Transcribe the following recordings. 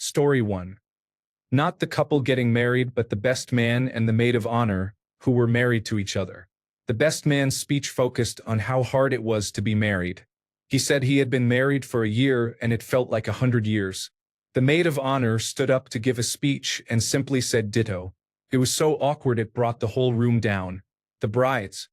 Story 1. Not the couple getting married, but the best man and the maid of honor, who were married to each other. The best man's speech focused on how hard it was to be married. He said he had been married for a year and it felt like 100 years. The maid of honor stood up to give a speech and simply said ditto. It was so awkward it brought the whole room down. The bride's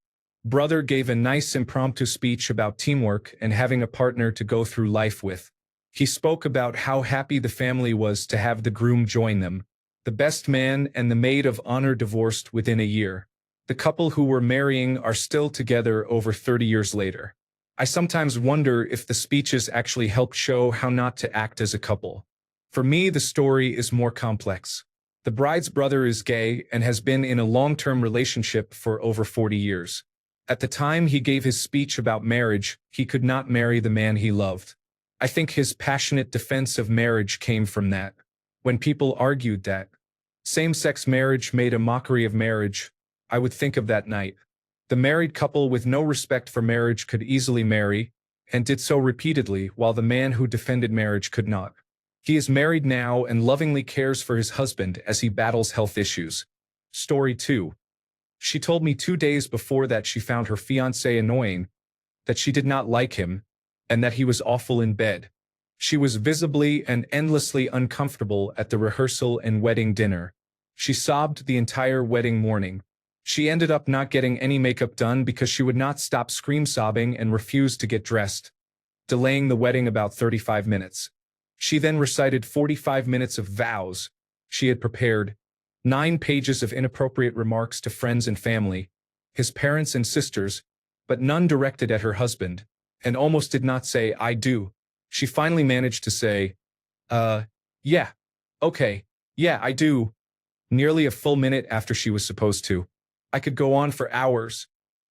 brother gave a nice impromptu speech about teamwork and having a partner to go through life with. He spoke about how happy the family was to have the groom join them. The best man and the maid of honor divorced within a year. The couple who were marrying are still together over 30 years later. I sometimes wonder if the speeches actually helped show how not to act as a couple. For me, the story is more complex. The bride's brother is gay and has been in a long-term relationship for over 40 years. At the time he gave his speech about marriage, he could not marry the man he loved. I think his passionate defense of marriage came from that. When people argued that same-sex marriage made a mockery of marriage, I would think of that night. The married couple with no respect for marriage could easily marry, and did so repeatedly, while the man who defended marriage could not. He is married now and lovingly cares for his husband as he battles health issues. Story 2. She told me 2 days before that she found her fiancé annoying, that she did not like him, and that he was awful in bed. She was visibly and endlessly uncomfortable at the rehearsal and wedding dinner. She sobbed the entire wedding morning. She ended up not getting any makeup done because she would not stop scream-sobbing and refused to get dressed, delaying the wedding about 35 minutes. She then recited 45 minutes of vows she had prepared, 9 pages of inappropriate remarks to friends and family, his parents and sisters, but none directed at her husband, and almost did not say, "I do." She finally managed to say, yeah, okay, yeah, I do," nearly a full minute after she was supposed to. I could go on for hours,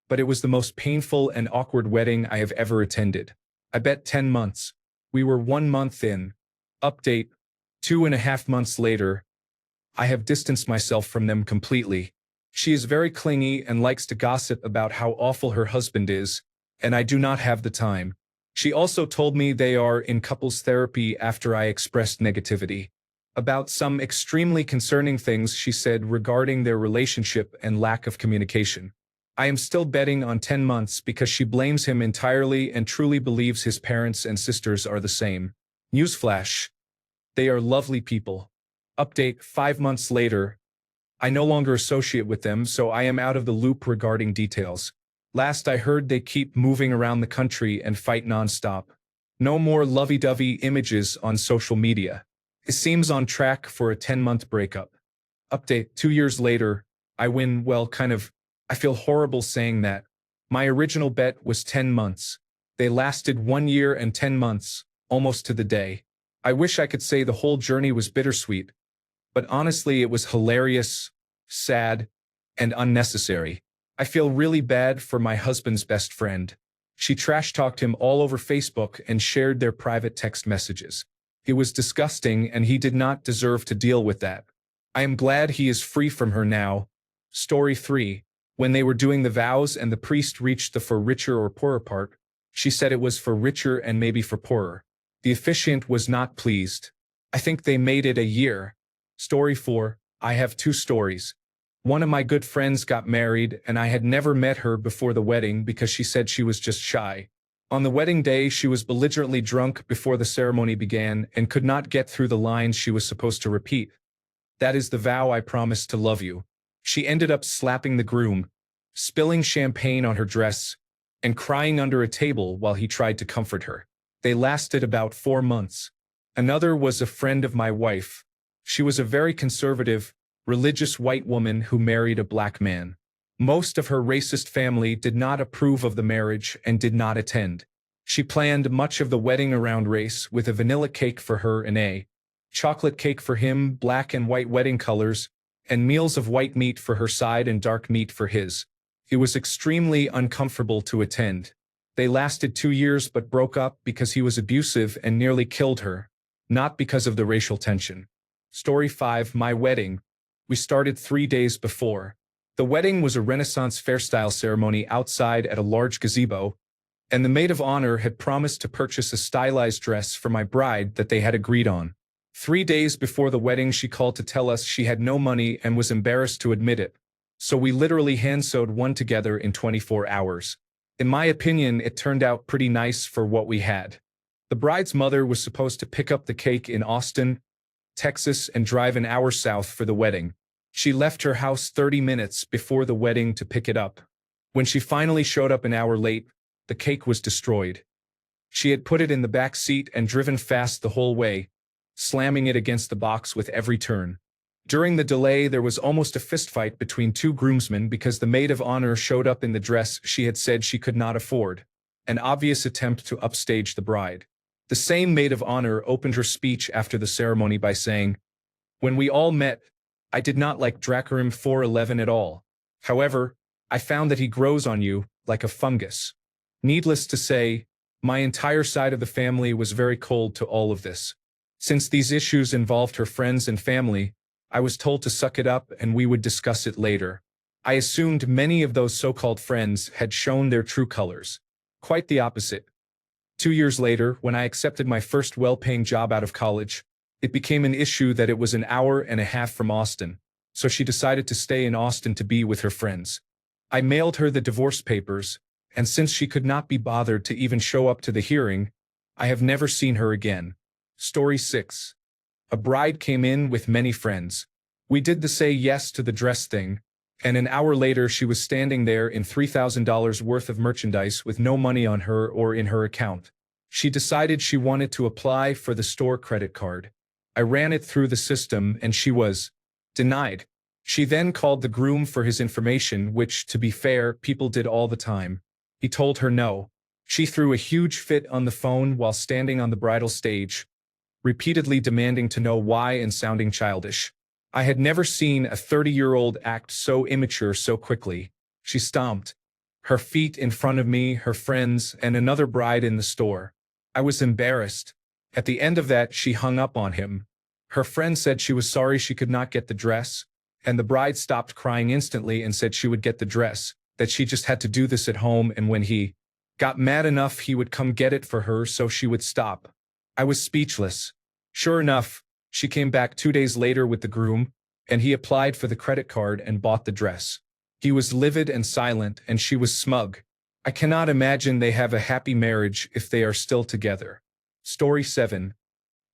but it was the most painful and awkward wedding I have ever attended. I bet 10 months. We were 1 month in. Update, 2.5 months later. I have distanced myself from them completely. She is very clingy and likes to gossip about how awful her husband is, and I do not have the time. She also told me they are in couples therapy after I expressed negativity about some extremely concerning things she said regarding their relationship and lack of communication. I am still betting on 10 months because she blames him entirely and truly believes his parents and sisters are the same. Newsflash. They are lovely people. Update, 5 months later. I no longer associate with them, so I am out of the loop regarding details. Last I heard they keep moving around the country and fight non-stop. No more lovey-dovey images on social media. It seems on track for a 10-month breakup. Update, 2 years later. I win, well, kind of. I feel horrible saying that. My original bet was 10 months. They lasted 1 year and 10 months, almost to the day. I wish I could say the whole journey was bittersweet, but honestly it was hilarious, sad, and unnecessary. I feel really bad for my husband's best friend. She trash-talked him all over Facebook and shared their private text messages. It was disgusting and he did not deserve to deal with that. I am glad he is free from her now. Story 3. When they were doing the vows and the priest reached the for richer or poorer part, she said it was for richer and maybe for poorer. The officiant was not pleased. I think they made it a year. Story 4. I have 2 stories. One of my good friends got married and I had never met her before the wedding because she said she was just shy. On the wedding day she was belligerently drunk before the ceremony began and could not get through the lines she was supposed to repeat. "That is the vow I promised to love you." She ended up slapping the groom, spilling champagne on her dress, and crying under a table while he tried to comfort her. They lasted about 4 months. Another was a friend of my wife. She was a very conservative, religious white woman who married a black man. Most of her racist family did not approve of the marriage and did not attend. She planned much of the wedding around race, with a vanilla cake for her and a chocolate cake for him, black and white wedding colors, and meals of white meat for her side and dark meat for his. It was extremely uncomfortable to attend. They lasted 2 years but broke up because he was abusive and nearly killed her, not because of the racial tension. Story 5. My wedding. We started 3 days before. The wedding was a Renaissance fair-style ceremony outside at a large gazebo, and the maid of honor had promised to purchase a stylized dress for my bride that they had agreed on. 3 days before the wedding, she called to tell us she had no money and was embarrassed to admit it. So we literally hand-sewed one together in 24 hours. In my opinion, it turned out pretty nice for what we had. The bride's mother was supposed to pick up the cake in Austin, Texas, and drive an hour south for the wedding. She left her house 30 minutes before the wedding to pick it up. When she finally showed up an hour late, the cake was destroyed. She had put it in the back seat and driven fast the whole way, slamming it against the box with every turn. During the delay, there was almost a fistfight between two groomsmen because the maid of honor showed up in the dress she had said she could not afford, an obvious attempt to upstage the bride. The same maid of honor opened her speech after the ceremony by saying, "When we all met, I did not like Dracarim 411 at all. However, I found that he grows on you like a fungus." Needless to say, my entire side of the family was very cold to all of this. Since these issues involved her friends and family, I was told to suck it up and we would discuss it later. I assumed many of those so-called friends had shown their true colors. Quite the opposite. 2 years later, when I accepted my first well-paying job out of college, it became an issue that it was an hour and a half from Austin, so she decided to stay in Austin to be with her friends. I mailed her the divorce papers, and since she could not be bothered to even show up to the hearing, I have never seen her again. Story 6. A bride came in with many friends. We did the say yes to the dress thing, and an hour later she was standing there in $3,000 worth of merchandise with no money on her or in her account. She decided she wanted to apply for the store credit card. I ran it through the system and she was denied. She then called the groom for his information, which, to be fair, people did all the time. He told her no. She threw a huge fit on the phone while standing on the bridal stage, repeatedly demanding to know why and sounding childish. I had never seen a 30-year-old act so immature so quickly. She stomped her feet in front of me, her friends, and another bride in the store. I was embarrassed. At the end of that, she hung up on him. Her friend said she was sorry she could not get the dress, and the bride stopped crying instantly and said she would get the dress, that she just had to do this at home, and when he got mad enough he would come get it for her so she would stop. I was speechless. Sure enough, she came back 2 days later with the groom, and he applied for the credit card and bought the dress. He was livid and silent, and she was smug. I cannot imagine they have a happy marriage if they are still together. Story 7.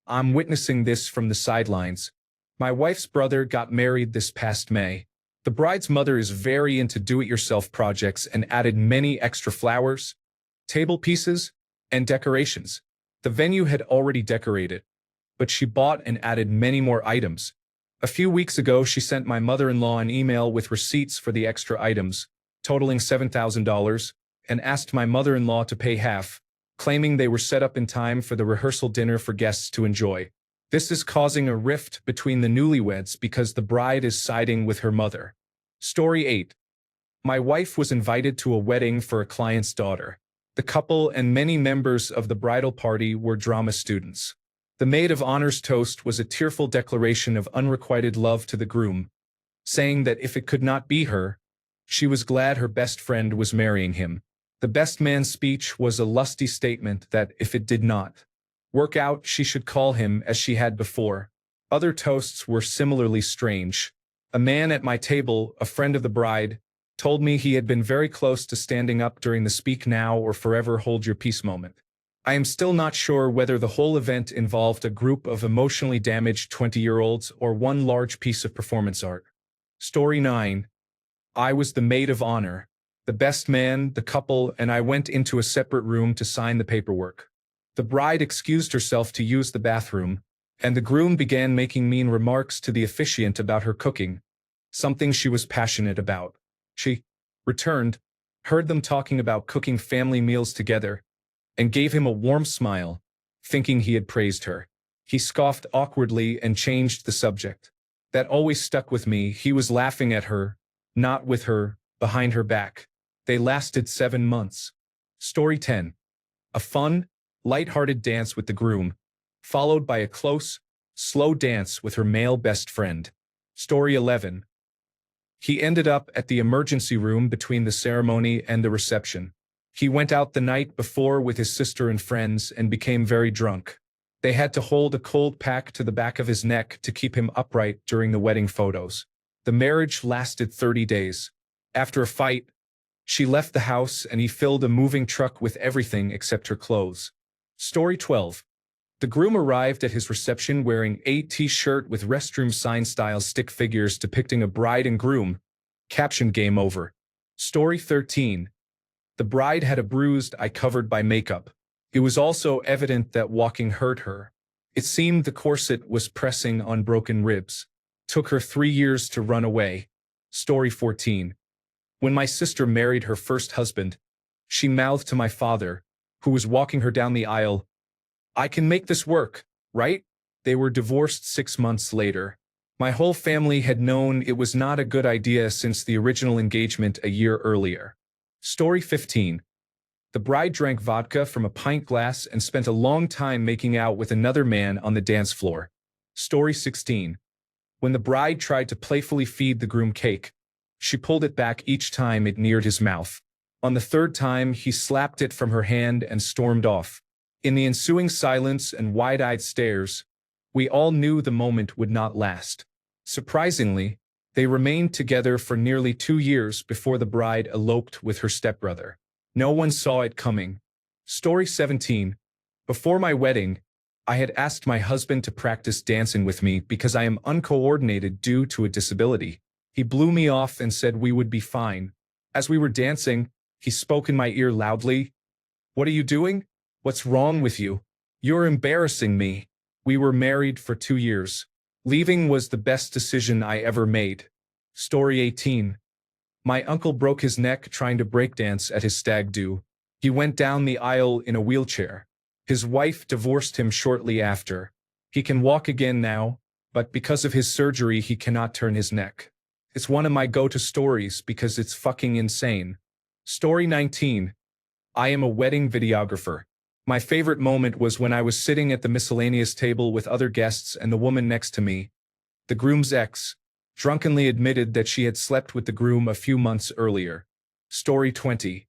I'm witnessing this from the sidelines. My wife's brother got married this past May. The bride's mother is very into do-it-yourself projects and added many extra flowers, table pieces, and decorations. The venue had already decorated, but she bought and added many more items. A few weeks ago, she sent my mother-in-law an email with receipts for the extra items, totaling $7,000, and asked my mother-in-law to pay half, claiming they were set up in time for the rehearsal dinner for guests to enjoy. This is causing a rift between the newlyweds because the bride is siding with her mother. Story 8. My wife was invited to a wedding for a client's daughter. The couple and many members of the bridal party were drama students. The maid of honor's toast was a tearful declaration of unrequited love to the groom, saying that if it could not be her, she was glad her best friend was marrying him. The best man's speech was a lusty statement that if it did not work out, she should call him as she had before. Other toasts were similarly strange. A man at my table, a friend of the bride, told me he had been very close to standing up during the speak now or forever hold your peace moment. I am still not sure whether the whole event involved a group of emotionally damaged 20-year-olds or one large piece of performance art. Story 9. I was the maid of honor. The best man, the couple, and I went into a separate room to sign the paperwork. The bride excused herself to use the bathroom, and the groom began making mean remarks to the officiant about her cooking, something she was passionate about. She returned, heard them talking about cooking family meals together, and gave him a warm smile, thinking he had praised her. He scoffed awkwardly and changed the subject. That always stuck with me. He was laughing at her, not with her, behind her back. They lasted 7 months. Story 10. A fun, light-hearted dance with the groom, followed by a close, slow dance with her male best friend. Story 11. He ended up at the emergency room between the ceremony and the reception. He went out the night before with his sister and friends and became very drunk. They had to hold a cold pack to the back of his neck to keep him upright during the wedding photos. The marriage lasted 30 days. After a fight, she left the house and he filled a moving truck with everything except her clothes. Story 12. The groom arrived at his reception wearing a t-shirt with restroom sign-style stick figures depicting a bride and groom. Caption: Game over. Story 13. The bride had a bruised eye covered by makeup. It was also evident that walking hurt her. It seemed the corset was pressing on broken ribs. Took her 3 years to run away. Story 14. When my sister married her first husband, she mouthed to my father, who was walking her down the aisle, "I can make this work, right?" They were divorced 6 months later. My whole family had known it was not a good idea since the original engagement a year earlier. Story 15. The bride drank vodka from a pint glass and spent a long time making out with another man on the dance floor. Story 16. When the bride tried to playfully feed the groom cake, she pulled it back each time it neared his mouth. On the third time, he slapped it from her hand and stormed off. In the ensuing silence and wide-eyed stares, we all knew the moment would not last. Surprisingly, they remained together for nearly 2 years before the bride eloped with her stepbrother. No one saw it coming. Story 17. Before my wedding, I had asked my husband to practice dancing with me because I am uncoordinated due to a disability. He blew me off and said we would be fine. As we were dancing, he spoke in my ear loudly. "What are you doing? What's wrong with you? You're embarrassing me." We were married for 2 years. Leaving was the best decision I ever made. Story 18. My uncle broke his neck trying to breakdance at his stag do. He went down the aisle in a wheelchair. His wife divorced him shortly after. He can walk again now, but because of his surgery he cannot turn his neck. It's one of my go-to stories because it's fucking insane. Story 19. I am a wedding videographer. My favorite moment was when I was sitting at the miscellaneous table with other guests and the woman next to me, the groom's ex, drunkenly admitted that she had slept with the groom a few months earlier. Story 20.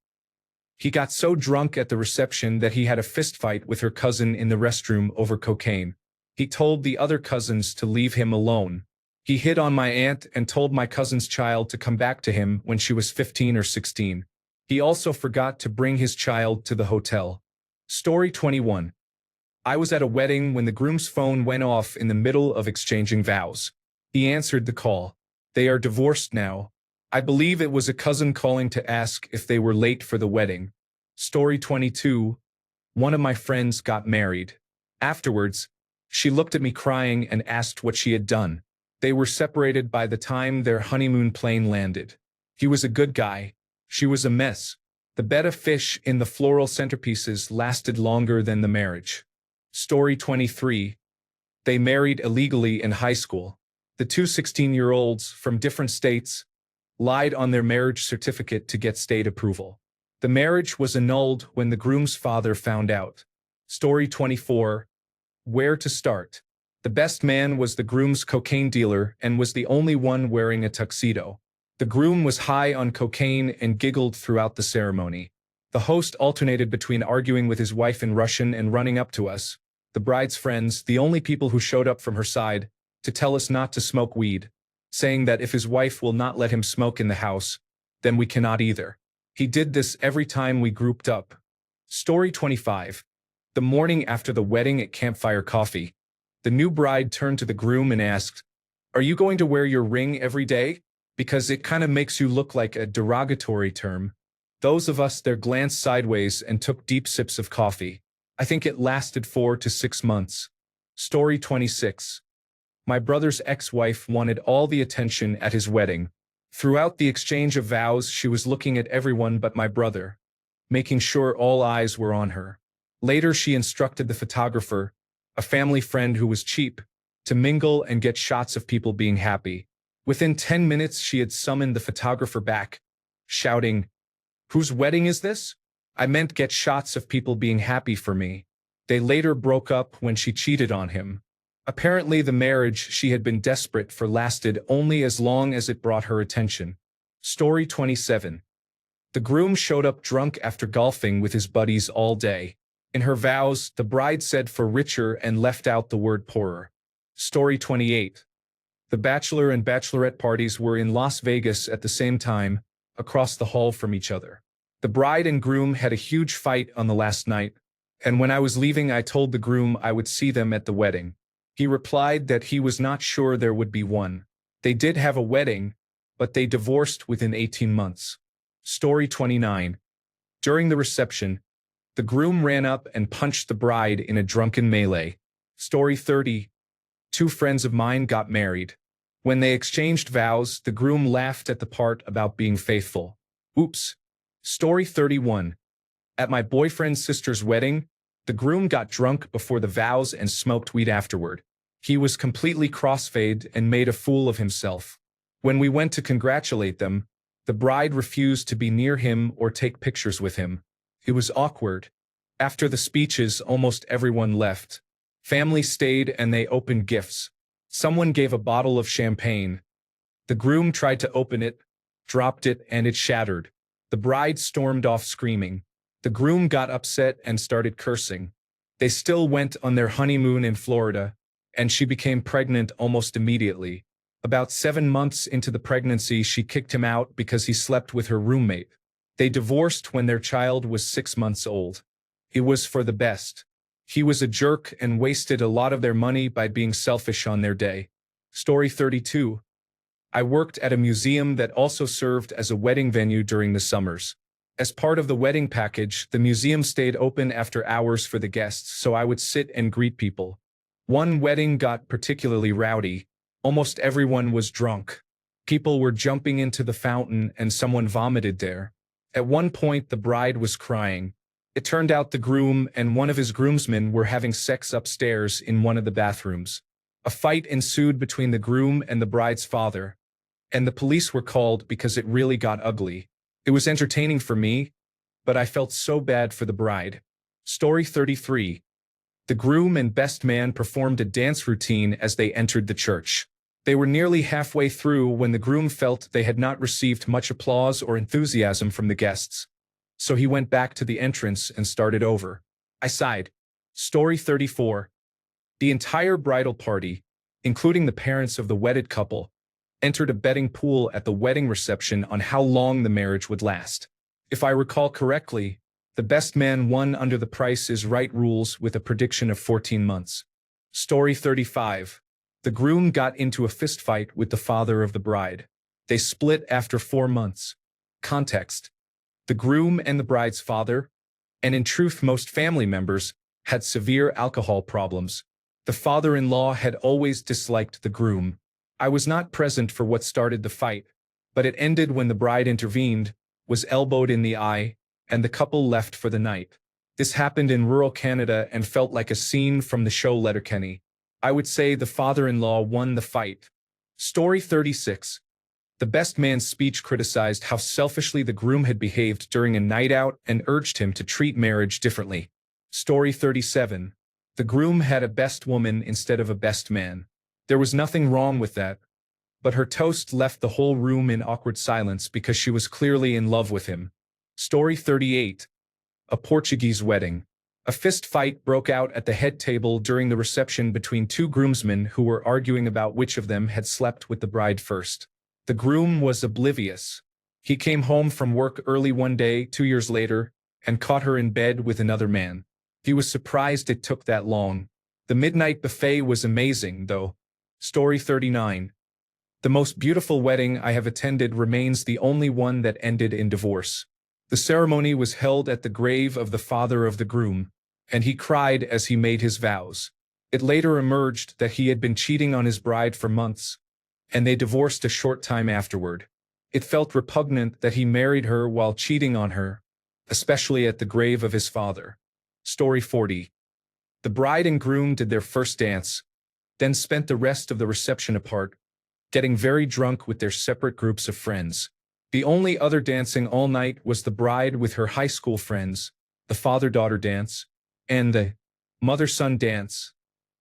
He got so drunk at the reception that he had a fistfight with her cousin in the restroom over cocaine. He told the other cousins to leave him alone. He hit on my aunt and told my cousin's child to come back to him when she was 15 or 16. He also forgot to bring his child to the hotel. Story 21. I was at a wedding when the groom's phone went off in the middle of exchanging vows. He answered the call. They are divorced now. I believe it was a cousin calling to ask if they were late for the wedding. Story 22. One of my friends got married. Afterwards, she looked at me crying and asked what she had done. They were separated by the time their honeymoon plane landed. He was a good guy. She was a mess. The bed of fish in the floral centerpieces lasted longer than the marriage. Story 23. They married illegally in high school. The two 16-year-olds from different states lied on their marriage certificate to get state approval. The marriage was annulled when the groom's father found out. Story 24. Where to start? The best man was the groom's cocaine dealer and was the only one wearing a tuxedo. The groom was high on cocaine and giggled throughout the ceremony. The host alternated between arguing with his wife in Russian and running up to us, the bride's friends, the only people who showed up from her side, to tell us not to smoke weed, saying that if his wife will not let him smoke in the house, then we cannot either. He did this every time we grouped up. Story 25. The morning after the wedding at Campfire Coffee, the new bride turned to the groom and asked, "Are you going to wear your ring every day? Because it kind of makes you look like a derogatory term." Those of us there glanced sideways and took deep sips of coffee. I think it lasted 4 to 6 months. Story 26. My brother's ex-wife wanted all the attention at his wedding. Throughout the exchange of vows, she was looking at everyone but my brother, making sure all eyes were on her. Later, she instructed the photographer, a family friend who was cheap, to mingle and get shots of people being happy. Within 10 minutes, she had summoned the photographer back, shouting, "Whose wedding is this? I meant get shots of people being happy for me." They later broke up when she cheated on him. Apparently, the marriage she had been desperate for lasted only as long as it brought her attention. Story 27. The groom showed up drunk after golfing with his buddies all day. In her vows, the bride said for richer and left out the word poorer. Story 28. The bachelor and bachelorette parties were in Las Vegas at the same time, across the hall from each other. The bride and groom had a huge fight on the last night, and when I was leaving I told the groom I would see them at the wedding. He replied that he was not sure there would be one. They did have a wedding, but they divorced within 18 months. Story 29. During the reception, the groom ran up and punched the bride in a drunken melee. Story 30. Two friends of mine got married. When they exchanged vows, the groom laughed at the part about being faithful. Oops. Story 31. At my boyfriend's sister's wedding, the groom got drunk before the vows and smoked weed afterward. He was completely crossfaded and made a fool of himself. When we went to congratulate them, the bride refused to be near him or take pictures with him. It was awkward. After the speeches, almost everyone left. Family stayed and they opened gifts. Someone gave a bottle of champagne. The groom tried to open it, dropped it, and it shattered. The bride stormed off screaming. The groom got upset and started cursing. They still went on their honeymoon in Florida, and she became pregnant almost immediately. About 7 months into the pregnancy, she kicked him out because he slept with her roommate. They divorced when their child was 6 months old. It was for the best. He was a jerk and wasted a lot of their money by being selfish on their day. Story 32. I worked at a museum that also served as a wedding venue during the summers. As part of the wedding package, the museum stayed open after hours for the guests, so I would sit and greet people. One wedding got particularly rowdy. Almost everyone was drunk. People were jumping into the fountain and someone vomited there. At one point, the bride was crying. It turned out the groom and one of his groomsmen were having sex upstairs in one of the bathrooms. A fight ensued between the groom and the bride's father, and the police were called because it really got ugly. It was entertaining for me, but I felt so bad for the bride. Story 33. The groom and best man performed a dance routine as they entered the church. They were nearly halfway through when the groom felt they had not received much applause or enthusiasm from the guests. So he went back to the entrance and started over. I sighed. Story 34. The entire bridal party, including the parents of the wedded couple, entered a betting pool at the wedding reception on how long the marriage would last. If I recall correctly, the best man won under the Price is Right rules with a prediction of 14 months. Story 35. The groom got into a fistfight with the father of the bride. They split after 4 months. Context. The groom and the bride's father, and in truth most family members, had severe alcohol problems. The father-in-law had always disliked the groom. I was not present for what started the fight, but it ended when the bride intervened, was elbowed in the eye, and the couple left for the night. This happened in rural Canada and felt like a scene from the show Letterkenny. I would say the father-in-law won the fight. Story 36. The best man's speech criticized how selfishly the groom had behaved during a night out and urged him to treat marriage differently. Story 37. The groom had a best woman instead of a best man. There was nothing wrong with that, but her toast left the whole room in awkward silence because she was clearly in love with him. Story 38. A Portuguese wedding. A fist fight broke out at the head table during the reception between two groomsmen who were arguing about which of them had slept with the bride first. The groom was oblivious. He came home from work early one day, 2 years later, and caught her in bed with another man. He was surprised it took that long. The midnight buffet was amazing, though. Story 39. The most beautiful wedding I have attended remains the only one that ended in divorce. The ceremony was held at the grave of the father of the groom, and he cried as he made his vows. It later emerged that he had been cheating on his bride for months, and they divorced a short time afterward. It felt repugnant that he married her while cheating on her, especially at the grave of his father. Story 40. The bride and groom did their first dance, then spent the rest of the reception apart, getting very drunk with their separate groups of friends. The only other dancing all night was the bride with her high school friends, the father-daughter dance, and the mother-son dance.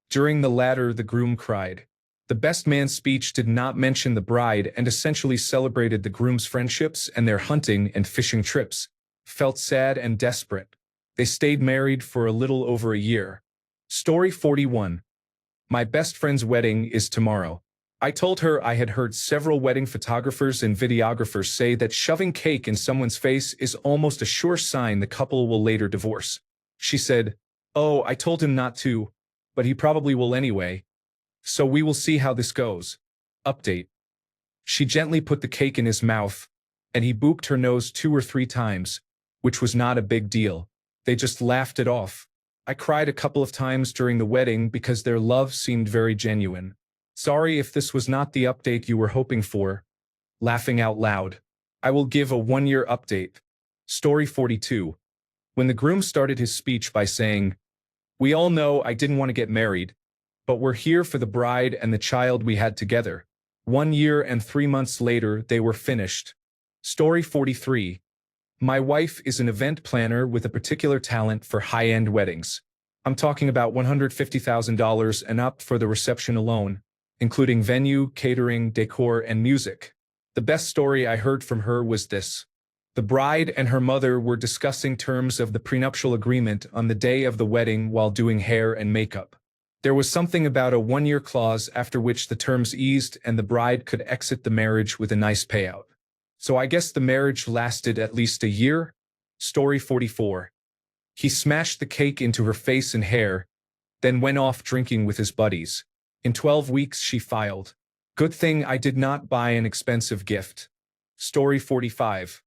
During the latter, the groom cried. The best man's speech did not mention the bride and essentially celebrated the groom's friendships and their hunting and fishing trips. Felt sad and desperate. They stayed married for a little over a year. Story 41. My best friend's wedding is tomorrow. I told her I had heard several wedding photographers and videographers say that shoving cake in someone's face is almost a sure sign the couple will later divorce. She said, "Oh, I told him not to, but he probably will anyway. So we will see how this goes." Update. She gently put the cake in his mouth, and he booped her nose 2 or 3 times, which was not a big deal. They just laughed it off. I cried a couple of times during the wedding because their love seemed very genuine. Sorry if this was not the update you were hoping for. Laughing out loud. I will give a 1-year update. Story 42. When the groom started his speech by saying, "We all know I didn't want to get married, but we're here for the bride and the child we had together." 1 year and 3 months later, they were finished. Story 43. My wife is an event planner with a particular talent for high-end weddings. I'm talking about $150,000 and up for the reception alone, including venue, catering, decor, and music. The best story I heard from her was this. The bride and her mother were discussing terms of the prenuptial agreement on the day of the wedding while doing hair and makeup. There was something about a 1-year clause after which the terms eased and the bride could exit the marriage with a nice payout. So I guess the marriage lasted at least a year? Story 44. He smashed the cake into her face and hair, then went off drinking with his buddies. In 12 weeks she filed. Good thing I did not buy an expensive gift. Story 45.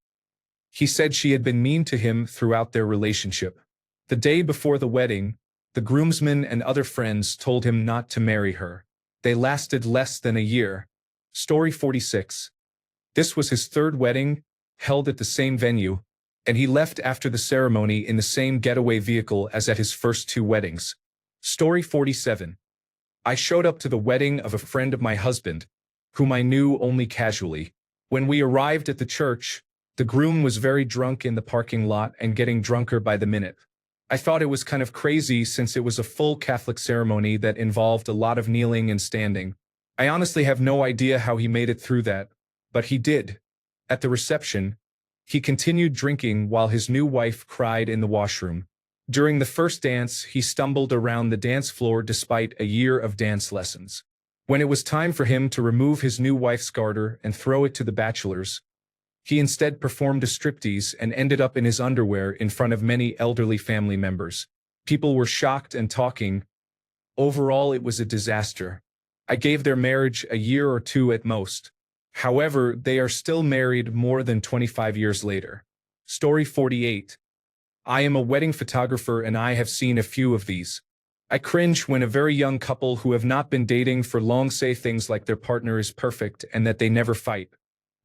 He said she had been mean to him throughout their relationship. The day before the wedding, the groomsmen and other friends told him not to marry her. They lasted less than a year. Story 46. This was his third wedding, held at the same venue, and he left after the ceremony in the same getaway vehicle as at his first 2 weddings. Story 47. I showed up to the wedding of a friend of my husband, whom I knew only casually. When we arrived at the church, the groom was very drunk in the parking lot and getting drunker by the minute. I thought it was kind of crazy since it was a full Catholic ceremony that involved a lot of kneeling and standing. I honestly have no idea how he made it through that, but he did. At the reception, he continued drinking while his new wife cried in the washroom. During the first dance, he stumbled around the dance floor despite a year of dance lessons. When it was time for him to remove his new wife's garter and throw it to the bachelors, he instead performed a striptease and ended up in his underwear in front of many elderly family members. People were shocked and talking. Overall, it was a disaster. I gave their marriage a year or 2 at most. However, they are still married more than 25 years later. Story 48. I am a wedding photographer and I have seen a few of these. I cringe when a very young couple who have not been dating for long say things like their partner is perfect and that they never fight.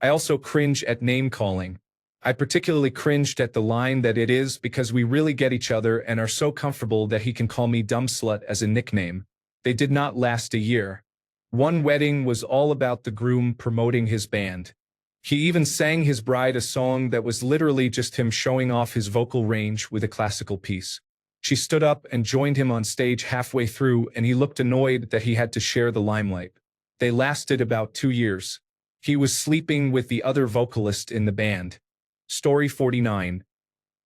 I also cringe at name-calling. I particularly cringed at the line that it is because we really get each other and are so comfortable that he can call me dumb slut as a nickname. They did not last a year. One wedding was all about the groom promoting his band. He even sang his bride a song that was literally just him showing off his vocal range with a classical piece. She stood up and joined him on stage halfway through, and he looked annoyed that he had to share the limelight. They lasted about 2 years. He was sleeping with the other vocalist in the band. Story 49.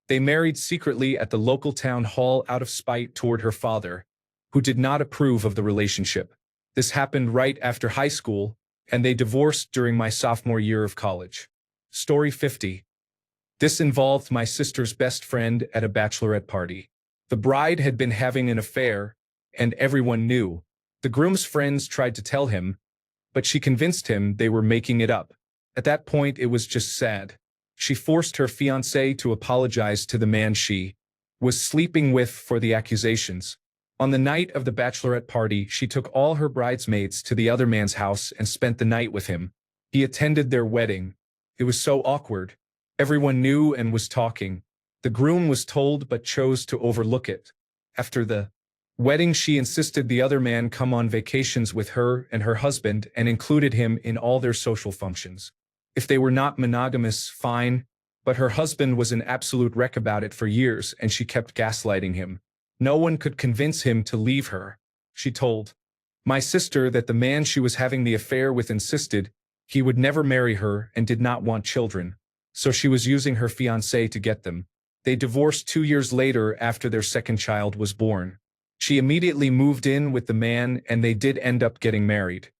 They married secretly at the local town hall out of spite toward her father, who did not approve of the relationship. This happened right after high school, and they divorced during my sophomore year of college. Story 50. This involved my sister's best friend at a bachelorette party. The bride had been having an affair, and everyone knew. The groom's friends tried to tell him, but she convinced him they were making it up. At that point, it was just sad. She forced her fiancé to apologize to the man she was sleeping with for the accusations. On the night of the bachelorette party, she took all her bridesmaids to the other man's house and spent the night with him. He attended their wedding. It was so awkward. Everyone knew and was talking. The groom was told but chose to overlook it. After the wedding, she insisted the other man come on vacations with her and her husband and included him in all their social functions. If they were not monogamous, fine, but her husband was an absolute wreck about it for years and she kept gaslighting him. No one could convince him to leave her. She told my sister that the man she was having the affair with insisted he would never marry her and did not want children, so she was using her fiancé to get them. They divorced 2 years later after their second child was born. She immediately moved in with the man and they did end up getting married.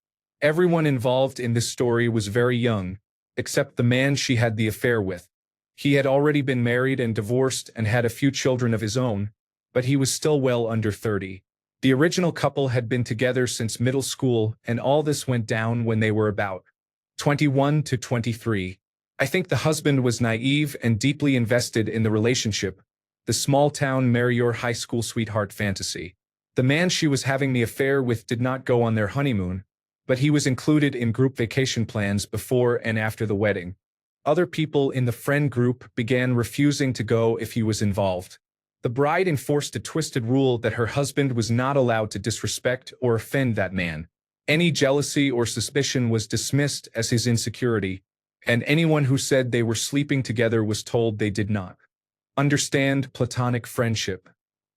Everyone involved in this story was very young, except the man she had the affair with. He had already been married and divorced and had a few children of his own, but he was still well under 30. The original couple had been together since middle school, and all this went down when they were about 21 to 23. I think the husband was naive and deeply invested in the relationship, the small-town marry your high school sweetheart fantasy. The man she was having the affair with did not go on their honeymoon, but he was included in group vacation plans before and after the wedding. Other people in the friend group began refusing to go if he was involved. The bride enforced a twisted rule that her husband was not allowed to disrespect or offend that man. Any jealousy or suspicion was dismissed as his insecurity, and anyone who said they were sleeping together was told they did not understand platonic friendship.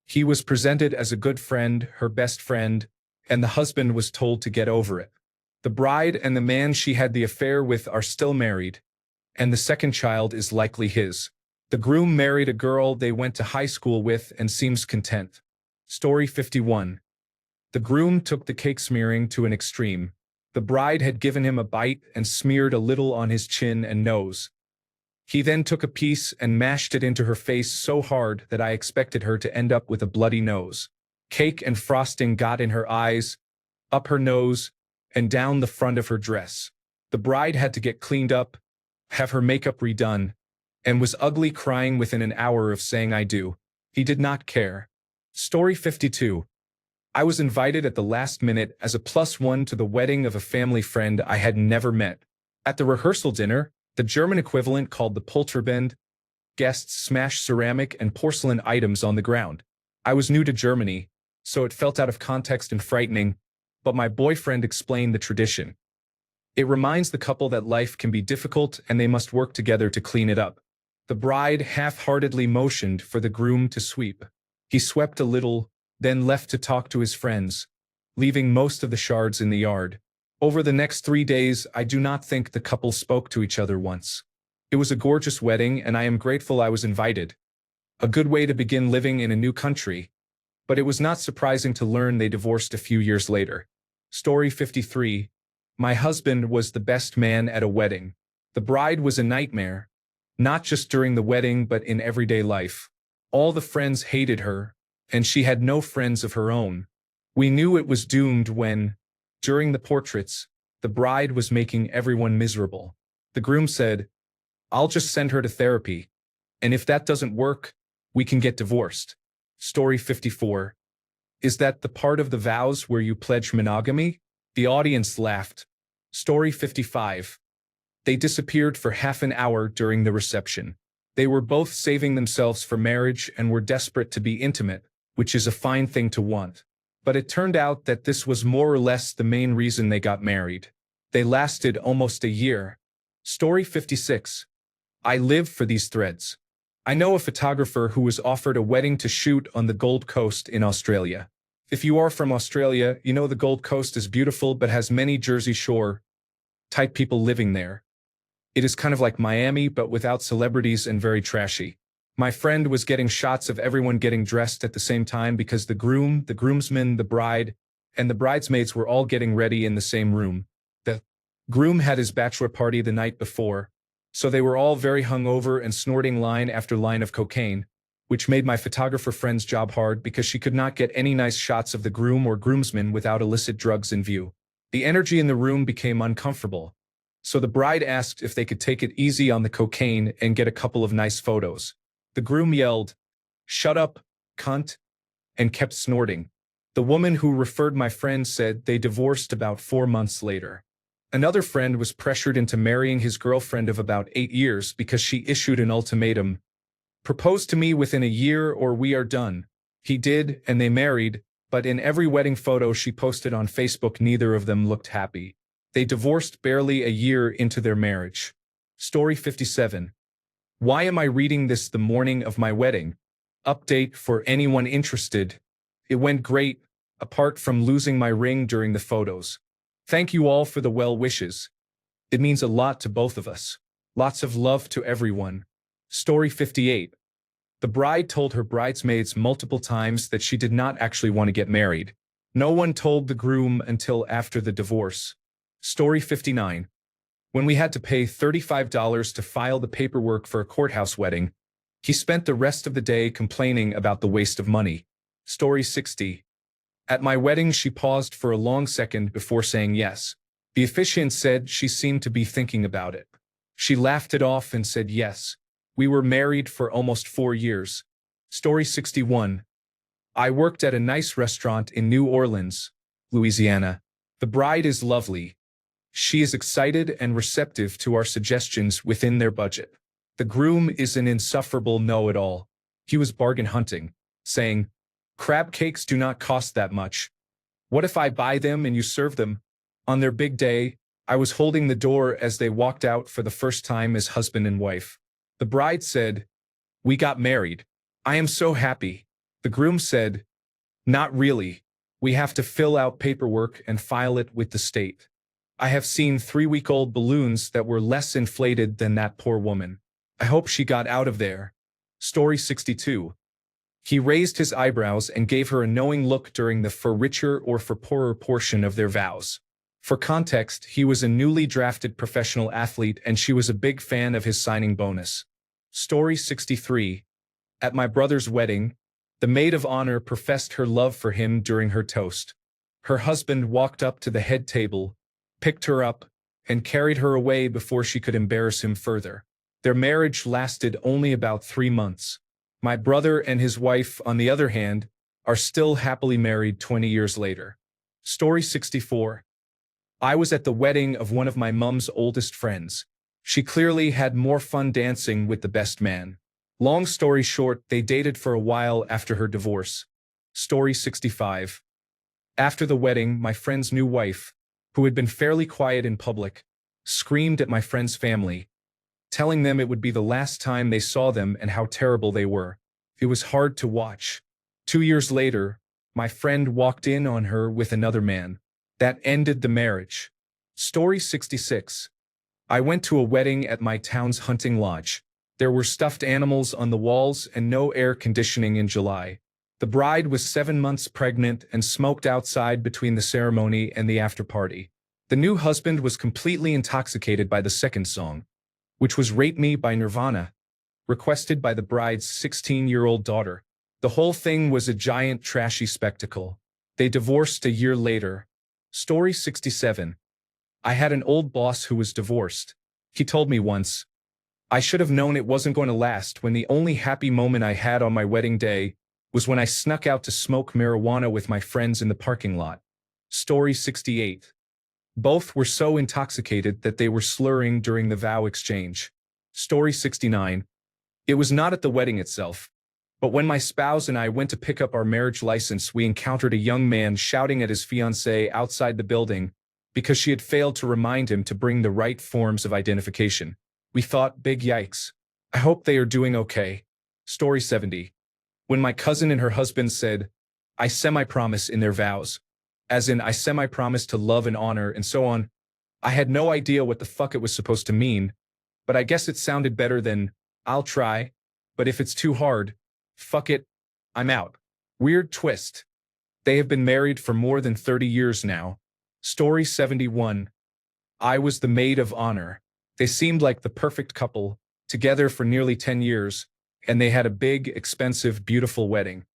He was presented as a good friend, her best friend, and the husband was told to get over it. The bride and the man she had the affair with are still married, and the second child is likely his. The groom married a girl they went to high school with and seems content. Story 51. The groom took the cake smearing to an extreme. The bride had given him a bite and smeared a little on his chin and nose. He then took a piece and mashed it into her face so hard that I expected her to end up with a bloody nose. Cake and frosting got in her eyes, up her nose, and down the front of her dress. The bride had to get cleaned up, have her makeup redone, and was ugly, crying within an hour of saying I do. He did not care. Story 52. I was invited at the last minute as a +1 to the wedding of a family friend I had never met. At the rehearsal dinner, the German equivalent called the Polterbend, guests smashed ceramic and porcelain items on the ground. I was new to Germany, so it felt out of context and frightening, but my boyfriend explained the tradition. It reminds the couple that life can be difficult and they must work together to clean it up. The bride half-heartedly motioned for the groom to sweep. He swept a little, then left to talk to his friends, leaving most of the shards in the yard. Over the next 3 days, I do not think the couple spoke to each other once. It was a gorgeous wedding, and I am grateful I was invited. A good way to begin living in a new country. But it was not surprising to learn they divorced a few years later. Story 53. My husband was the best man at a wedding. The bride was a nightmare, not just during the wedding but in everyday life. All the friends hated her, and she had no friends of her own. We knew it was doomed when, during the portraits, the bride was making everyone miserable. The groom said, "I'll just send her to therapy, and if that doesn't work, we can get divorced." Story 54. Is that the part of the vows where you pledge monogamy? The audience laughed. Story 55. They disappeared for half an hour during the reception. They were both saving themselves for marriage and were desperate to be intimate, which is a fine thing to want. But it turned out that this was more or less the main reason they got married. They lasted almost a year. Story 56. I live for these threads. I know a photographer who was offered a wedding to shoot on the Gold Coast in Australia. If you are from Australia, you know the Gold Coast is beautiful but has many Jersey Shore-type people living there. It is kind of like Miami but without celebrities and very trashy. My friend was getting shots of everyone getting dressed at the same time because the groom, the groomsmen, the bride, and the bridesmaids were all getting ready in the same room. The groom had his bachelor party the night before, so they were all very hungover and snorting line after line of cocaine, which made my photographer friend's job hard because she could not get any nice shots of the groom or groomsmen without illicit drugs in view. The energy in the room became uncomfortable, so the bride asked if they could take it easy on the cocaine and get a couple of nice photos. The groom yelled, "Shut up, cunt," and kept snorting. The woman who referred my friend said they divorced about 4 months later. Another friend was pressured into marrying his girlfriend of about 8 years because she issued an ultimatum. "Propose to me within a year or we are done." He did, and they married, but in every wedding photo she posted on Facebook, neither of them looked happy. They divorced barely a year into their marriage. Story 57. Why am I reading this the morning of my wedding? Update for anyone interested. It went great, apart from losing my ring during the photos. Thank you all for the well wishes. It means a lot to both of us. Lots of love to everyone. Story 58. The bride told her bridesmaids multiple times that she did not actually want to get married. No one told the groom until after the divorce. Story 59. When we had to pay $35 to file the paperwork for a courthouse wedding, he spent the rest of the day complaining about the waste of money. Story 60. At my wedding, she paused for a long second before saying yes. The officiant said she seemed to be thinking about it. She laughed it off and said yes. We were married for almost 4 years. Story 61. I worked at a nice restaurant in New Orleans, Louisiana. The bride is lovely. She is excited and receptive to our suggestions within their budget. The groom is an insufferable know-it-all. He was bargain hunting, saying, "Crab cakes do not cost that much. What if I buy them and you serve them?" On their big day, I was holding the door as they walked out for the first time as husband and wife. The bride said, "We got married. I am so happy." The groom said, "Not really. We have to fill out paperwork and file it with the state. I have seen 3-week-old balloons that were less inflated than that poor woman. I hope she got out of there." Story 62. He raised his eyebrows and gave her a knowing look during the for richer or for poorer portion of their vows. For context, he was a newly drafted professional athlete and she was a big fan of his signing bonus. Story 63. At my brother's wedding, the maid of honor professed her love for him during her toast. Her husband walked up to the head table, picked her up, and carried her away before she could embarrass him further. Their marriage lasted only about 3 months. My brother and his wife, on the other hand, are still happily married 20 years later. Story 64. I was at the wedding of one of my mum's oldest friends. She clearly had more fun dancing with the best man. Long story short, they dated for a while after her divorce. Story 65. After the wedding, my friend's new wife, who had been fairly quiet in public, screamed at my friend's family, telling them it would be the last time they saw them and how terrible they were. It was hard to watch. 2 years later, my friend walked in on her with another man. That ended the marriage. Story 66. I went to a wedding at my town's hunting lodge. There were stuffed animals on the walls and no air conditioning in July. The bride was 7 months pregnant and smoked outside between the ceremony and the after-party. The new husband was completely intoxicated by the second song, which was Rate Me by Nirvana, requested by the bride's 16-year-old daughter. The whole thing was a giant trashy spectacle. They divorced a year later. Story 67. I had an old boss who was divorced. He told me once, "I should have known it wasn't going to last when the only happy moment I had on my wedding day was when I snuck out to smoke marijuana with my friends in the parking lot." Story 68. Both were so intoxicated that they were slurring during the vow exchange. Story 69. It was not at the wedding itself, but when my spouse and I went to pick up our marriage license, we encountered a young man shouting at his fiancée outside the building because she had failed to remind him to bring the right forms of identification. We thought, big yikes. I hope they are doing okay. Story 70. When my cousin and her husband said, "I semi-promise" in their vows, as in I semi-promise to love and honor and so on, I had no idea what the fuck it was supposed to mean, but I guess it sounded better than, "I'll try, but if it's too hard, fuck it, I'm out." Weird twist. They have been married for more than 30 years now. Story 71. I was the maid of honor. They seemed like the perfect couple, together for nearly 10 years, and they had a big, expensive, beautiful wedding.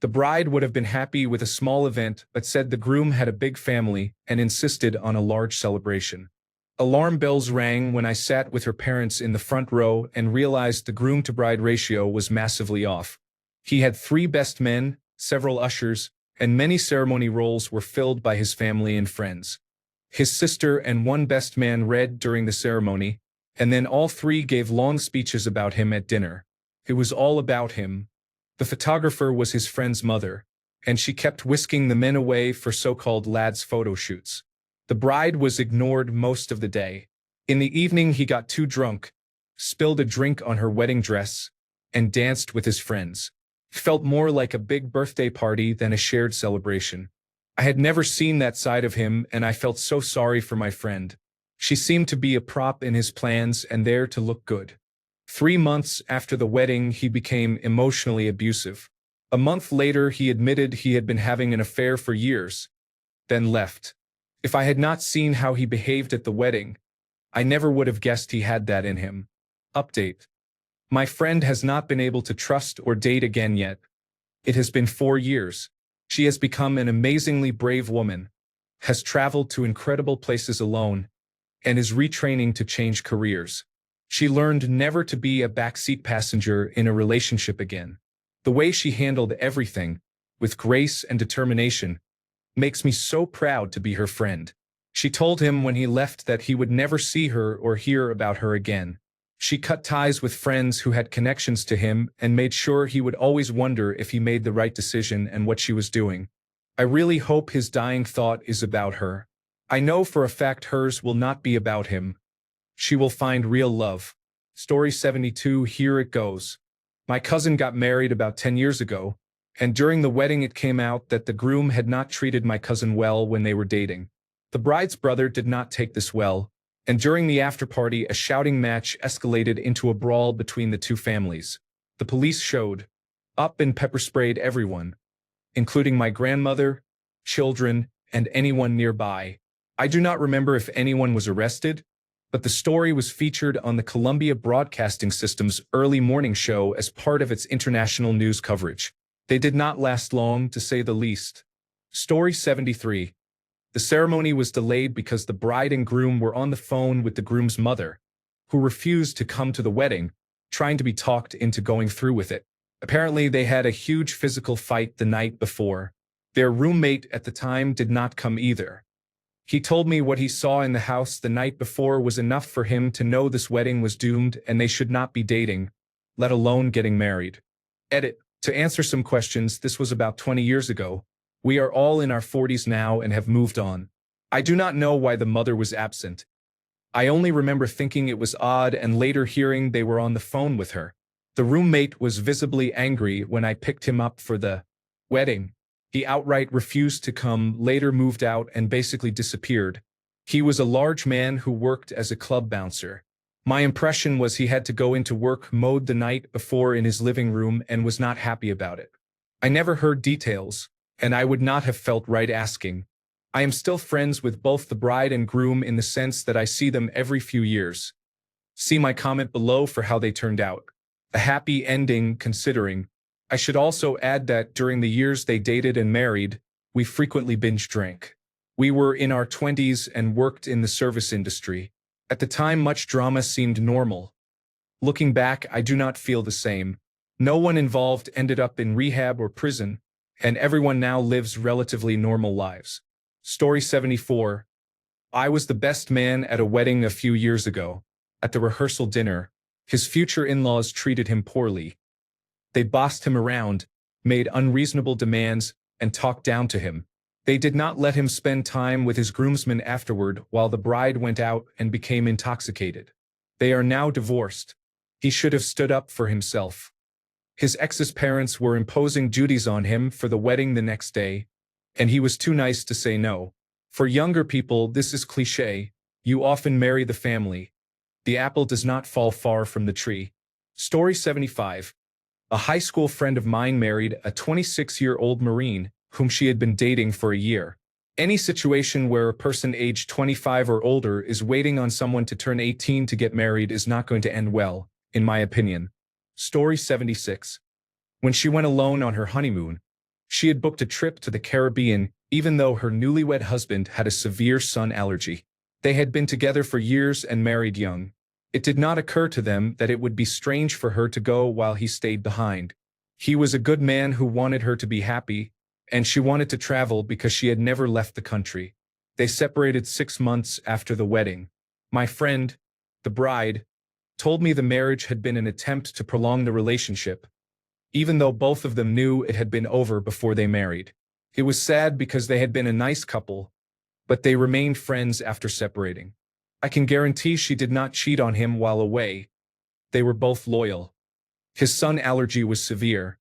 The bride would have been happy with a small event, but said the groom had a big family and insisted on a large celebration. Alarm bells rang when I sat with her parents in the front row and realized the groom-to-bride ratio was massively off. He had 3 best men, several ushers, and many ceremony roles were filled by his family and friends. His sister and 1 best man read during the ceremony, and then all 3 gave long speeches about him at dinner. It was all about him. The photographer was his friend's mother, and she kept whisking the men away for so-called lads' photo shoots. The bride was ignored most of the day. In the evening he got too drunk, spilled a drink on her wedding dress, and danced with his friends. Felt more like a big birthday party than a shared celebration. I had never seen that side of him, and I felt so sorry for my friend. She seemed to be a prop in his plans and there to look good. 3 months after the wedding, he became emotionally abusive. A month later, he admitted he had been having an affair for years, then left. If I had not seen how he behaved at the wedding, I never would have guessed he had that in him. Update. My friend has not been able to trust or date again yet. It has been 4 years. She has become an amazingly brave woman, has traveled to incredible places alone, and is retraining to change careers. She learned never to be a backseat passenger in a relationship again. The way she handled everything, with grace and determination, makes me so proud to be her friend. She told him when he left that he would never see her or hear about her again. She cut ties with friends who had connections to him and made sure he would always wonder if he made the right decision and what she was doing. I really hope his dying thought is about her. I know for a fact hers will not be about him. She will find real love. Story 72, here it goes. My cousin got married about 10 years ago, and during the wedding it came out that the groom had not treated my cousin well when they were dating. The bride's brother did not take this well, and during the after-party a shouting match escalated into a brawl between the two families. The police showed up and pepper-sprayed everyone, including my grandmother, children, and anyone nearby. I do not remember if anyone was arrested, but the story was featured on the Columbia Broadcasting System's early morning show as part of its international news coverage. They did not last long, to say the least. Story 73. The ceremony was delayed because the bride and groom were on the phone with the groom's mother, who refused to come to the wedding, trying to be talked into going through with it. Apparently, they had a huge physical fight the night before. Their roommate at the time did not come either. He told me what he saw in the house the night before was enough for him to know this wedding was doomed and they should not be dating, let alone getting married. Edit. To answer some questions, this was about 20 years ago. We are all in our 40s now and have moved on. I do not know why the mother was absent. I only remember thinking it was odd and later hearing they were on the phone with her. The roommate was visibly angry when I picked him up for the wedding. He outright refused to come, later moved out and basically disappeared. He was a large man who worked as a club bouncer. My impression was he had to go into work mode the night before in his living room and was not happy about it. I never heard details, and I would not have felt right asking. I am still friends with both the bride and groom in the sense that I see them every few years. See my comment below for how they turned out. A happy ending, considering. I should also add that during the years they dated and married, we frequently binge drank. We were in our 20s and worked in the service industry. At the time, much drama seemed normal. Looking back, I do not feel the same. No one involved ended up in rehab or prison, and everyone now lives relatively normal lives. Story 74. I was the best man at a wedding a few years ago. At the rehearsal dinner, his future in-laws treated him poorly. They bossed him around, made unreasonable demands, and talked down to him. They did not let him spend time with his groomsmen afterward while the bride went out and became intoxicated. They are now divorced. He should have stood up for himself. His ex's parents were imposing duties on him for the wedding the next day, and he was too nice to say no. For younger people, this is cliché. You often marry the family. The apple does not fall far from the tree. Story 75. A high school friend of mine married a 26-year-old Marine whom she had been dating for a year. Any situation where a person aged 25 or older is waiting on someone to turn 18 to get married is not going to end well, in my opinion. Story 76. When she went alone on her honeymoon, she had booked a trip to the Caribbean even though her newlywed husband had a severe sun allergy. They had been together for years and married young. It did not occur to them that it would be strange for her to go while he stayed behind. He was a good man who wanted her to be happy, and she wanted to travel because she had never left the country. They separated 6 months after the wedding. My friend, the bride, told me the marriage had been an attempt to prolong the relationship, even though both of them knew it had been over before they married. It was sad because they had been a nice couple, but they remained friends after separating. I can guarantee she did not cheat on him while away. They were both loyal. His sun allergy was severe.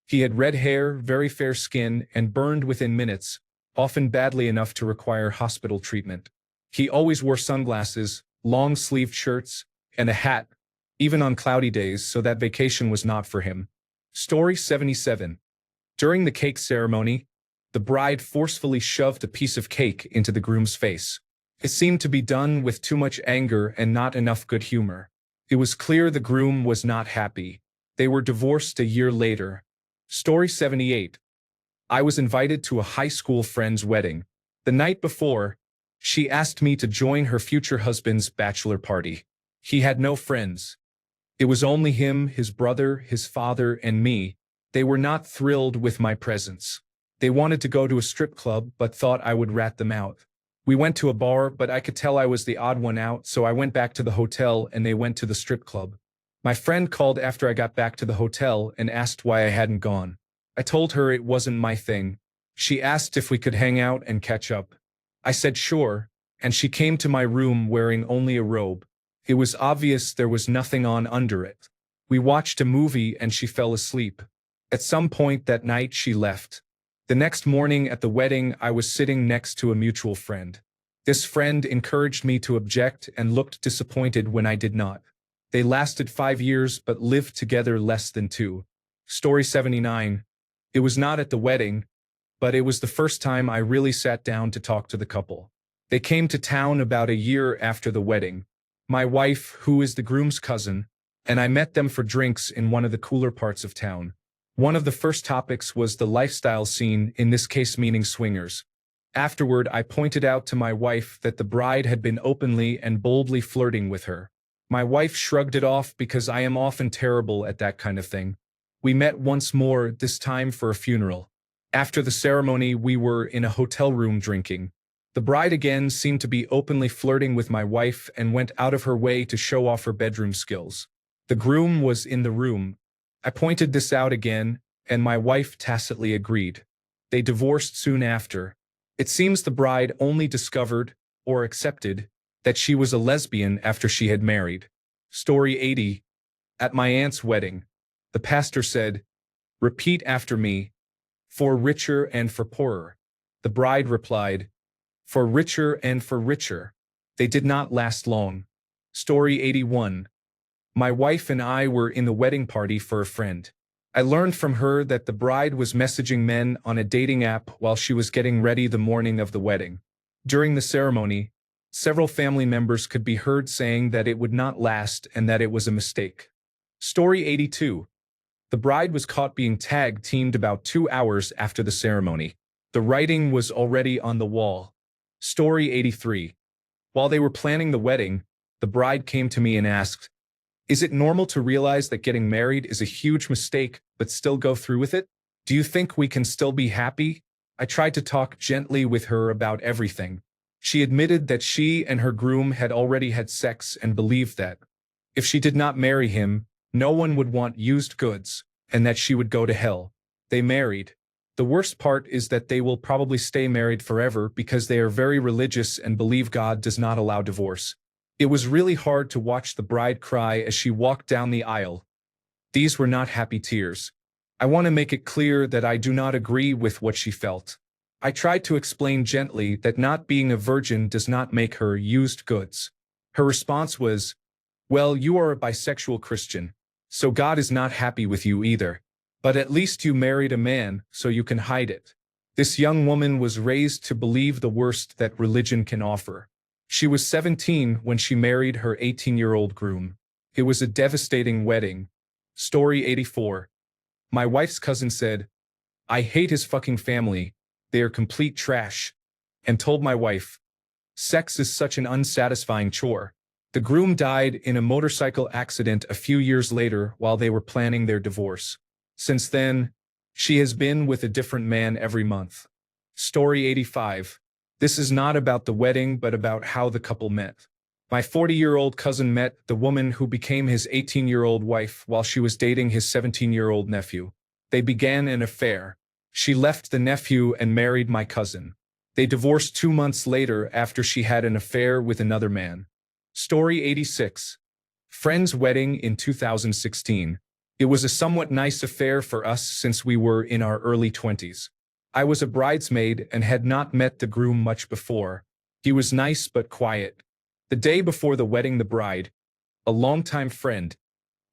He had red hair, very fair skin, and burned within minutes, often badly enough to require hospital treatment. He always wore sunglasses, long-sleeved shirts, and a hat, even on cloudy days, so that vacation was not for him. Story 77. During the cake ceremony, the bride forcefully shoved a piece of cake into the groom's face. It seemed to be done with too much anger and not enough good humor. It was clear the groom was not happy. They were divorced a year later. Story 78. I was invited to a high school friend's wedding. The night before, she asked me to join her future husband's bachelor party. He had no friends. It was only him, his brother, his father, and me. They were not thrilled with my presence. They wanted to go to a strip club, but thought I would rat them out. We went to a bar, but I could tell I was the odd one out, so I went back to the hotel and they went to the strip club. My friend called after I got back to the hotel and asked why I hadn't gone. I told her it wasn't my thing. She asked if we could hang out and catch up. I said sure, and she came to my room wearing only a robe. It was obvious there was nothing on under it. We watched a movie and she fell asleep. At some point that night she left. The next morning at the wedding I was sitting next to a mutual friend. This friend encouraged me to object and looked disappointed when I did not. They lasted 5 years but lived together less than 2. Story 79. It was not at the wedding, but it was the first time I really sat down to talk to the couple. They came to town about a year after the wedding. My wife, who is the groom's cousin, and I met them for drinks in one of the cooler parts of town. One of the first topics was the lifestyle scene, in this case meaning swingers. Afterward, I pointed out to my wife that the bride had been openly and boldly flirting with her. My wife shrugged it off because I am often terrible at that kind of thing. We met once more, this time for a funeral. After the ceremony, we were in a hotel room drinking. The bride again seemed to be openly flirting with my wife and went out of her way to show off her bedroom skills. The groom was in the room. I pointed this out again, and my wife tacitly agreed. They divorced soon after. It seems the bride only discovered, or accepted, that she was a lesbian after she had married. Story 80. At my aunt's wedding, the pastor said, "Repeat after me, for richer and for poorer." The bride replied, "For richer and for richer." They did not last long. Story 81. My wife and I were in the wedding party for a friend. I learned from her that the bride was messaging men on a dating app while she was getting ready the morning of the wedding. During the ceremony, several family members could be heard saying that it would not last and that it was a mistake. Story 82. The bride was caught being tag-teamed about 2 hours after the ceremony. The writing was already on the wall. Story 83. While they were planning the wedding, the bride came to me and asked, "Is it normal to realize that getting married is a huge mistake, but still go through with it? Do you think we can still be happy?" I tried to talk gently with her about everything. She admitted that she and her groom had already had sex and believed that, if she did not marry him, no one would want used goods, and that she would go to hell. They married. The worst part is that they will probably stay married forever because they are very religious and believe God does not allow divorce. It was really hard to watch the bride cry as she walked down the aisle. These were not happy tears. I want to make it clear that I do not agree with what she felt. I tried to explain gently that not being a virgin does not make her used goods. Her response was, "Well, you are a bisexual Christian, so God is not happy with you either. But at least you married a man, so you can hide it." This young woman was raised to believe the worst that religion can offer. She was 17 when she married her 18-year-old groom. It was a devastating wedding. Story 84. My wife's cousin said, "I hate his fucking family. They are complete trash," and told my wife, "Sex is such an unsatisfying chore." The groom died in a motorcycle accident a few years later while they were planning their divorce. Since then, she has been with a different man every month. Story 85. This is not about the wedding but about how the couple met. My 40-year-old cousin met the woman who became his 18-year-old wife while she was dating his 17-year-old nephew. They began an affair. She left the nephew and married my cousin. They divorced 2 months later after she had an affair with another man. Story 86. Friend's wedding in 2016. It was a somewhat nice affair for us since we were in our early 20s. I was a bridesmaid and had not met the groom much before. He was nice but quiet. The day before the wedding, the bride, a longtime friend,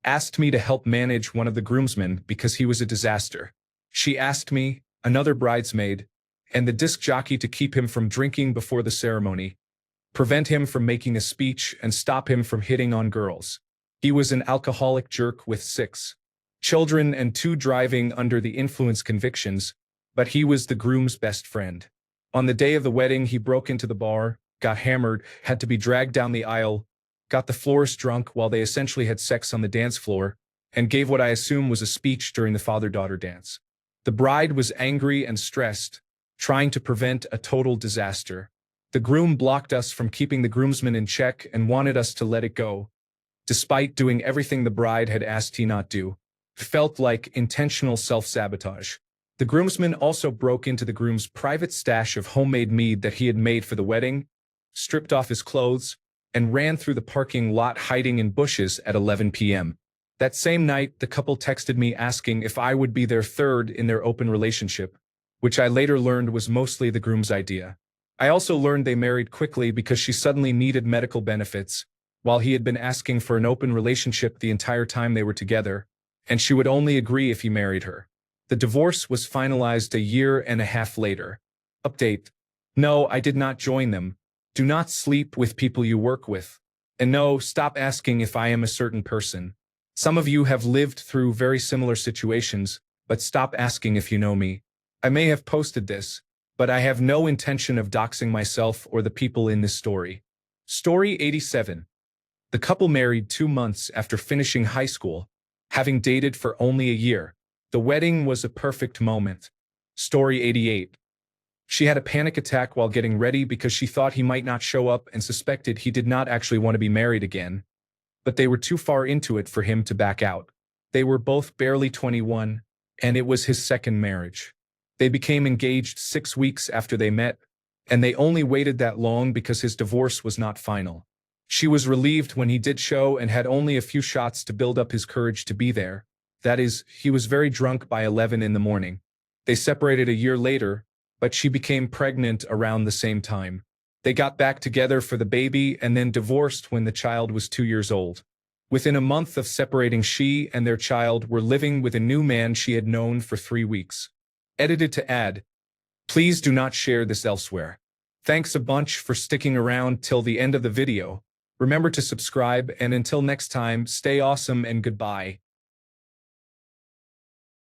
asked me to help manage one of the groomsmen because he was a disaster. She asked me, another bridesmaid, and the disc jockey to keep him from drinking before the ceremony, prevent him from making a speech, and stop him from hitting on girls. He was an alcoholic jerk with 6 children and 2 driving under the influence convictions, but he was the groom's best friend. On the day of the wedding, he broke into the bar, got hammered, had to be dragged down the aisle, got the florist drunk while they essentially had sex on the dance floor, and gave what I assume was a speech during the father-daughter dance. The bride was angry and stressed, trying to prevent a total disaster. The groom blocked us from keeping the groomsmen in check and wanted us to let it go, despite doing everything the bride had asked he not do. Felt like intentional self-sabotage. The groomsman also broke into the groom's private stash of homemade mead that he had made for the wedding, stripped off his clothes, and ran through the parking lot hiding in bushes at 11 p.m. That same night, the couple texted me asking if I would be their third in their open relationship, which I later learned was mostly the groom's idea. I also learned they married quickly because she suddenly needed medical benefits, while he had been asking for an open relationship the entire time they were together, and she would only agree if he married her. The divorce was finalized a year and a half later. Update. No, I did not join them. Do not sleep with people you work with. And no, stop asking if I am a certain person. Some of you have lived through very similar situations, but stop asking if you know me. I may have posted this, but I have no intention of doxing myself or the people in this story. Story 87. The couple married 2 months after finishing high school, having dated for only a year. The wedding was a perfect moment. Story 88. She had a panic attack while getting ready because she thought he might not show up and suspected he did not actually want to be married again. But they were too far into it for him to back out. They were both barely 21, and it was his second marriage. They became engaged 6 weeks after they met, and they only waited that long because his divorce was not final. She was relieved when he did show and had only a few shots to build up his courage to be there. That is, he was very drunk by 11 in the morning. They separated a year later, but she became pregnant around the same time. They got back together for the baby and then divorced when the child was 2 years old. Within a month of separating, she and their child were living with a new man she had known for 3 weeks. Edited to add, please do not share this elsewhere. Thanks a bunch for sticking around till the end of the video. Remember to subscribe, and until next time, stay awesome and goodbye.